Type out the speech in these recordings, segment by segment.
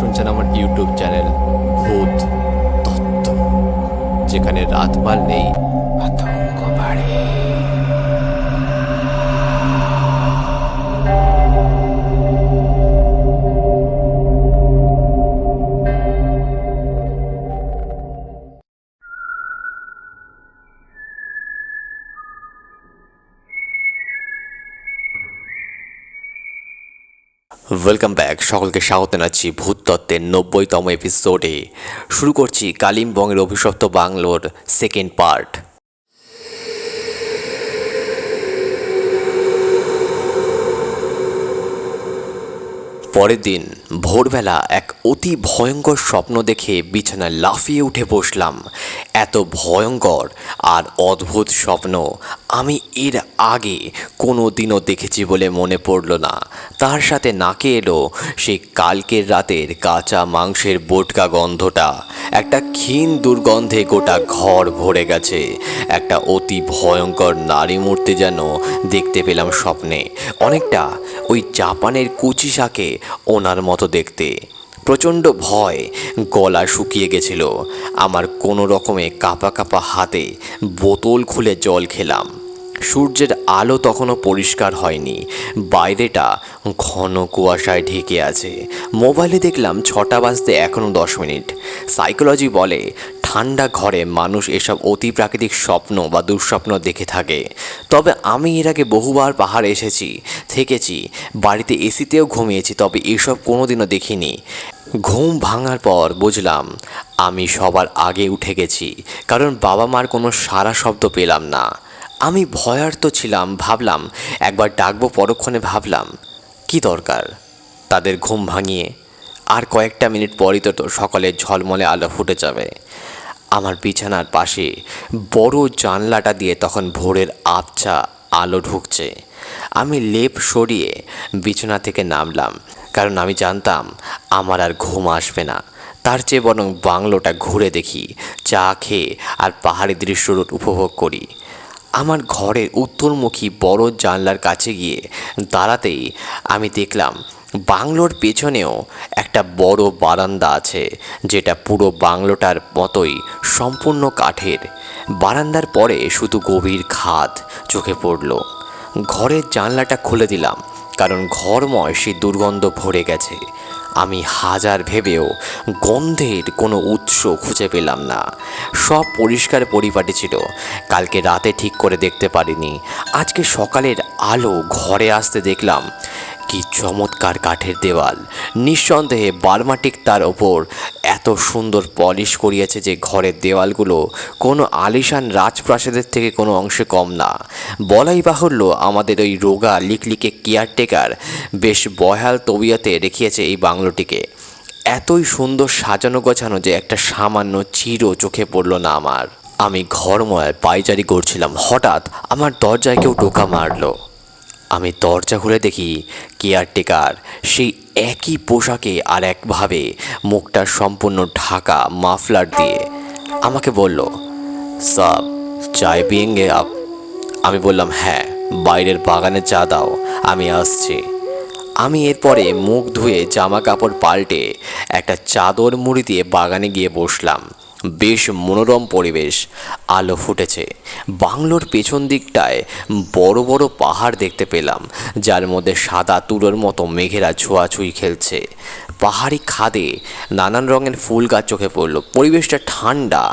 শুনছেন আমার YouTube channel ভূত তত্ত্ব, যেখানে রাতপাল নেই, আতঙ্ক বাড়ে। ওয়েলকাম ব্যাক, সকলকে স্বাগত জানাচ্ছি ভূত তত্ত্বের 90তম এপিসোডে। শুরু করছি কালিম্পংয়ের অভিশপ্ত বাংলোর সেকেন্ড পার্ট। পরের দিন ভোরবেলা এক অতি ভয়ঙ্কর স্বপ্ন দেখে বিছানায় লাফিয়ে উঠে বসলাম। এত ভয়ঙ্কর আর অদ্ভুত স্বপ্ন আমি এর আগে কোনো দিনও দেখেছি বলে মনে পড়ল না। তার সাথে নাকে এলো সেই কালকের রাতের কাঁচা মাংসের বোটকা গন্ধটা। একটা ক্ষীণ দুর্গন্ধে গোটা ঘর ভরে গেছে। একটা অতি ভয়ঙ্কর নারী মূর্তি যেন দেখতে পেলাম স্বপ্নে, অনেকটা ওই জাপানের কুচিসাকে ওনার মতো দেখতে। প্রচণ্ড ভয়, গলা শুকিয়ে গেছিল আমার। কোনো রকমে কাঁপা কাঁপা হাতে বোতল খুলে জল খেলাম। সূর্যের আলো তখনও পরিষ্কার হয়নি, বাইরেটা ঘন কুয়াশায় ঢেকে আছে। মোবাইলে দেখলাম 6টা বাজতে এখনও 10 মিনিট। সাইকোলজি বলে ঠান্ডা ঘরে মানুষ এসব অতি প্রাকৃতিক স্বপ্ন বা দুঃস্বপ্ন দেখে থাকে। তবে আমি এর আগে বহুবার পাহাড়ে এসেছি, থেকেছি, বাড়িতে এসিতেও ঘুমিয়েছি, তবে এসব কোনোদিনও দেখিনি। ঘুম ভাঙার পর বুঝলাম আমি সবার আগে উঠে গেছি, কারণ বাবা মার কোনো সাড়া শব্দ পেলাম না। আমি ভয়ার্ত ছিলাম, ভাবলাম একবার ডাকবো। পরক্ষণে ভাবলাম কি দরকার তাদের ঘুম ভাঙিয়ে, আর কয়েকটা মিনিট পরই তো সকালের ঝলমলে আলো ফুটে যাবে। আমার বিছানার পাশে বড় জানলাটা দিয়ে তখন ভোরের আবছা আলো ঢুকছে। আমি লেপ সরিয়ে বিছানা থেকে নামলাম, কারণ আমি জানতাম আমার আর ঘুম আসবে না। তার চেয়ে বরং বাংলোটা ঘুরে দেখি, চা খেয়ে আর পাহাড়ি দৃশ্য উপভোগ করি। আমার ঘরের উত্তরমুখী বড় জানলার কাছে গিয়ে দাঁড়াতেই আমি দেখলাম বাংলোর পেছনেও একটা বড় বারান্দা আছে, যেটা পুরো বাংলোটার মতোই সম্পূর্ণ কাঠের। বারান্দার পরে শুধু গভীর খাদ চোখে পড়ল। ঘরের জানলাটা খুলে দিলাম, কারণ ঘরময় সেই দুর্গন্ধ ভরে গেছে। আমি হাজার ভেবেও গন্ধের কোনো উৎস খুঁজে পেলাম না। সব পরিষ্কার পরিপাটি ছিল। কালকে রাতে ঠিক করে দেখতে পারিনি। আজকে সকালের আলো ঘরে আসতে দেখলাম কি চমৎকার কাঠের দেওয়াল। নিঃসন্দেহে বার্মাটিক তার ওপর এত সুন্দর পলিশ করিয়েছে যে ঘরের দেওয়ালগুলো কোনো আলিশান রাজপ্রাসাদের থেকে কোনো অংশে কম না। বলাই বাহুল্য আমাদের ওই রোগা লিকলিকে কেয়ারটেকার বেশ বহাল তবিয়তে রেখেছে এই বাংলোটিকে। এতই সুন্দর সাজানো গোছানো যে একটা সামান্য চিরও চোখে পড়ল না আমার। আমি ঘরময় পায়চারি করছিলাম, হঠাৎ আমার দরজায় কেউ টোকা মারল। আমি দরজা খুলে দেখি কেয়ারটেকার সেই একই পোশাকে আর একভাবে, মুখটা সম্পূর্ণ ঢাকা মাফলার দিয়ে। আমাকে বলল, সাব চায় পিয়েঙ্গে আপ? আমি বললাম হ্যাঁ, বাইরের বাগানে চা দাও, আমি আসছি। আমি এরপরে মুখ ধুয়ে জামা কাপড় পাল্টে একটা চাদর মুড়ি দিয়ে বাগানে গিয়ে বসলাম। বেশ মনোরম পরিবেশ, আলো ফুটেছে। বাংলোর পেছন দিকটায় বড় বড় পাহাড় দেখতে পেলাম, যার মধ্যে সাদা তুলোর মতো মেঘেরা ছোঁয়াছুঁই খেলছে। পাহাড়ি খাদে নানান রঙের ফুল গাছ চোখে পড়ল। পরিবেশটা ঠান্ডা।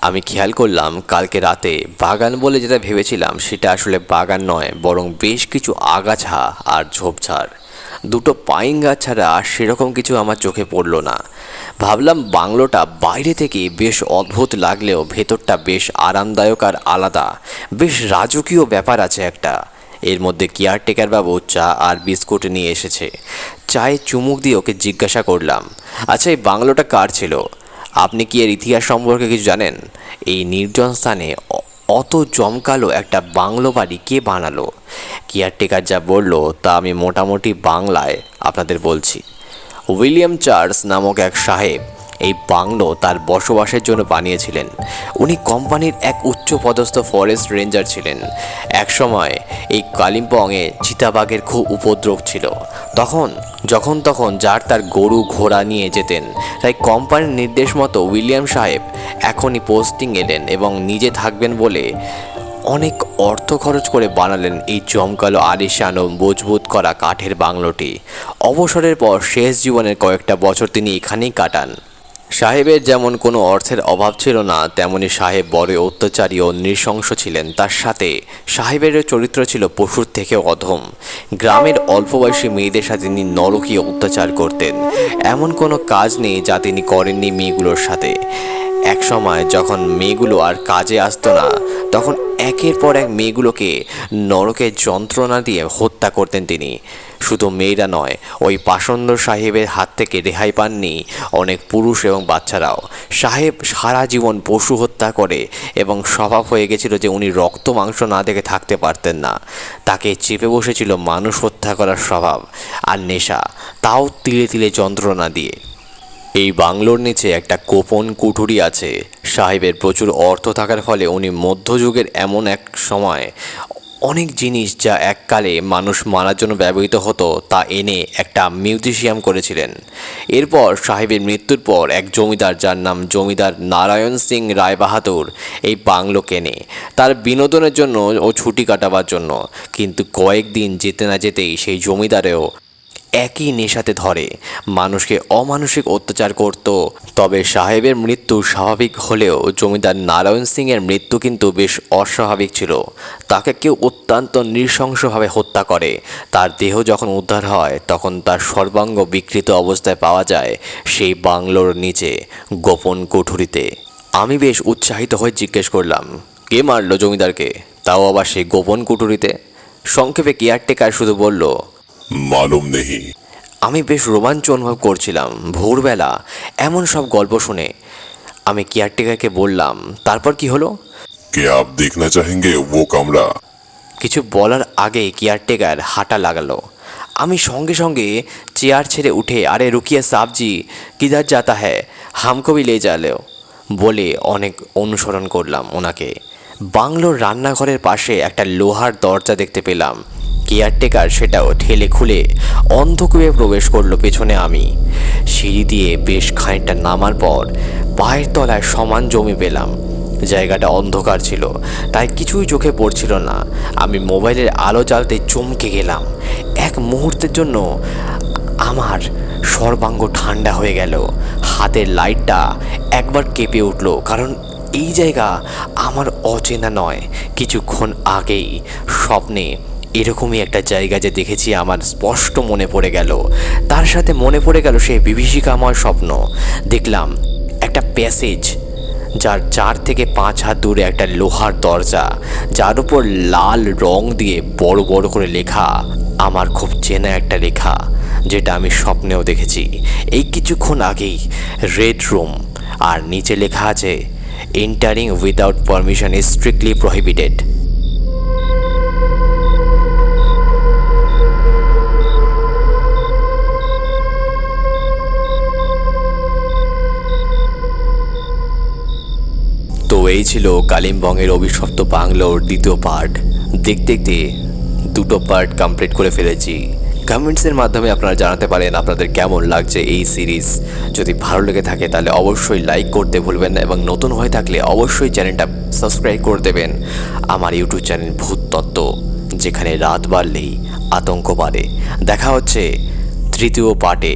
আমি খেয়াল করলাম কালকে রাতে বাগান বলে যেটা ভেবেছিলাম সেটা আসলে বাগান নয়, বরং বেশ কিছু আগাছা আর ঝোপঝাড়। দুটো পাইন গাছ ছাড়া সেরকম কিছু আমার চোখে পড়ল না। ভাবলাম বাংলোটা বাইরে থেকে বেশ অদ্ভুত লাগলেও ভেতরটা বেশ আরামদায়ক আর আলাদা। বেশ রাজকীয় ব্যাপার আছে একটা। এর মধ্যে কেয়ারটেকার বাবু চা আর বিস্কুট নিয়ে এসেছে। চায়ে চুমুক দিয়ে ওকে জিজ্ঞাসা করলাম, আচ্ছা এই বাংলোটা কার ছিল? আপনি কি এর ইতিহাস সম্পর্কে কিছু জানেন? এই নির্জন স্থানে অত জমকালো একটা বাংলো বাড়ি কে বানালো? কেয়ারটেকার যা বলল তা আমি মোটামুটি বাংলায় আপনাদের বলছি। উইলিয়াম চার্লস নামক এক সাহেব এই বাংলো তার বসবাসের জন্য বানিয়েছিলেন। উনি কোম্পানির এক উচ্চপদস্থ ফরেস্ট রেঞ্জার ছিলেন। একসময় এই কালিম্পংয়ে চিতাবাঘের খুব উপদ্রব ছিল। যখন তখন যার তার গরু ঘোড়া নিয়ে যেতেন। তাই কোম্পানির নির্দেশ মতো উইলিয়াম সাহেব এখনই পোস্টিং এলেন এবং নিজে থাকবেন বলে অনেক অর্থ খরচ করে বানালেন এই জমকালো আলিশান ও মজবুত করা কাঠের বাংলোটি। অবসরের পর শেষ জীবনের কয়েকটা বছর তিনি এখানেই কাটান। সাহেবের যেমন কোনো অর্থের অভাব ছিল না, তেমনি সাহেব বড় অত্যাচারী ও নৃশংস ছিলেন। তার সাথে সাহেবের চরিত্র ছিল পশুর থেকে অধম। গ্রামের অল্প বয়সী মেয়েদের সাথে তিনি নরকীয় অত্যাচার করতেন। এমন কোনো কাজ নেই যা তিনি করেননি মেয়েগুলোর সাথে। এক সময় যখন মেয়েগুলো আর কাজে আসতো না, তখন একের পর এক মেয়েগুলোকে নরকের যন্ত্রণা দিয়ে হত্যা করতেন তিনি। শুধু মেয়েরা নয়, ওই পাষণ্ড সাহেবের হাত থেকে রেহাই পাননি অনেক পুরুষ এবং বাচ্চারাও। সাহেব সারা জীবন পশু হত্যা করে এবং স্বভাব হয়ে গেছিল যে উনি রক্ত মাংস না দেখে থাকতে পারতেন না। তাকে চেপে বসেছিল মানুষ হত্যা করার স্বভাব আর নেশা, তাও তিলে তিলে যন্ত্রণা দিয়ে। এই বাংলোর নিচে একটা গোপন কুঠুরি আছে। সাহেবের প্রচুর অর্থ থাকার ফলে উনি মধ্যযুগের এমন এক সময় অনেক জিনিস যা এককালে মানুষ মারার জন্য ব্যবহৃত হতো তা এনে একটা মিউজিয়াম করেছিলেন। এরপর সাহেবের মৃত্যুর পর এক জমিদার, যার নাম জমিদার নারায়ণ সিং রায়বাহাদুর, এই বাংলো কেনে তার বিনোদনের জন্য ও ছুটি কাটাবার জন্য। কিন্তু কয়েকদিন যেতে না যেতেই সেই জমিদারেও একই নেশাতে ধরে, মানুষকে অমানসিক অত্যাচার করত। তবে সাহেবের মৃত্যু স্বাভাবিক হলেও জমিদার নারায়ণ সিংয়ের মৃত্যু কিন্তু বেশ অস্বাভাবিক ছিল। তাকে কেউ অত্যন্ত নৃশংসভাবে হত্যা করে। তার দেহ যখন উদ্ধার হয় তখন তার সর্বাঙ্গ বিকৃত অবস্থায় পাওয়া যায় সেই বাংলোর নিচে গোপন কুঠুরিতে। আমি বেশ উৎসাহিত হয়ে জিজ্ঞেস করলাম, কে মারলো জমিদারকে, তাও আবার সেই গোপন কুঠুরিতে? সংক্ষেপে কেয়ারটেকার শুধু বলল, मालूम नहीं। আমি বেশ রোমাঞ্চ অনুভব করছিলাম ভোরবেলা এমন সব গল্প শুনে। আমি কেয়ারটেকারকে বললাম, তারপর কি হলো? क्या आप देखना चाहेंगे वो कमरा? কিছু বলার আগেই কেয়ারটেকার হাঁটা লাগালো। আমি সঙ্গে সঙ্গে চেয়ার ছেড়ে উঠে, আরে রুকিয়া সাবজি, কিধার যাতা হ্যায়, হামকো ভি লে চালো বলে অনেক অনুসরণ করলাম ওনাকে। বাংলোর রান্নাঘরের পাশে একটা লোহার দরজা দেখতে পেলাম। কেয়ারটেকার সেটাও ঠেলে খুলে অন্ধকূপে প্রবেশ করলো পেছনে আমি। সিঁড়ি দিয়ে বেশ খানিকটা নামার পর পায়ের তলায় সমান জমি পেলাম। জায়গাটা অন্ধকার ছিল, তাই কিছুই চোখে পড়ছিল না। আমি মোবাইলের আলো জ্বালতে চমকে গেলাম। এক মুহূর্তের জন্য আমার সর্বাঙ্গ ঠান্ডা হয়ে গেল। হাতের লাইটটা একবার কেঁপে উঠল, কারণ এই জায়গা আমার অচেনা নয়। কিছুক্ষণ আগেই স্বপ্নে এরকমই একটা জায়গা যে দেখেছি আমার স্পষ্ট মনে পড়ে গেল। তার সাথে মনে পড়ে গেল সেই বিভীষিকাময় স্বপ্ন। দেখলাম একটা প্যাসেজ, যার 4 থেকে 5 হাত দূরে একটা লোহার দরজা, যার উপর লাল রং দিয়ে বড় বড় করে লেখা আমার খুব চেনা একটা লেখা, যেটা আমি স্বপ্নেও দেখেছি এই কিছুক্ষণ আগেই, রেড রুম। আর নিচে লেখা আছে, entering without permission is strictly prohibited. তো এই ছিল কালিম্পংয়ের অভিশপ্ত বাংলোর দ্বিতীয় পার্ট। দেখতে দেখতে 2টো পার্ট কমপ্লিট করে ফেলেছি। কমেন্টসের মাধ্যমে আপনারা জানাতে পারেন আপনাদের কেমন লাগছে এই সিরিজ। যদি ভালো লেগে থাকে তাহলে অবশ্যই লাইক করতে ভুলবেন না, এবং নতুন হয়ে থাকলে অবশ্যই চ্যানেলটা সাবস্ক্রাইব করে দেবেন। আমার ইউটিউব চ্যানেল ভূত তত্ত্ব, যেখানে রাত বাড়লেই আতঙ্ক বাড়ে। দেখা হচ্ছে তৃতীয় পার্টে।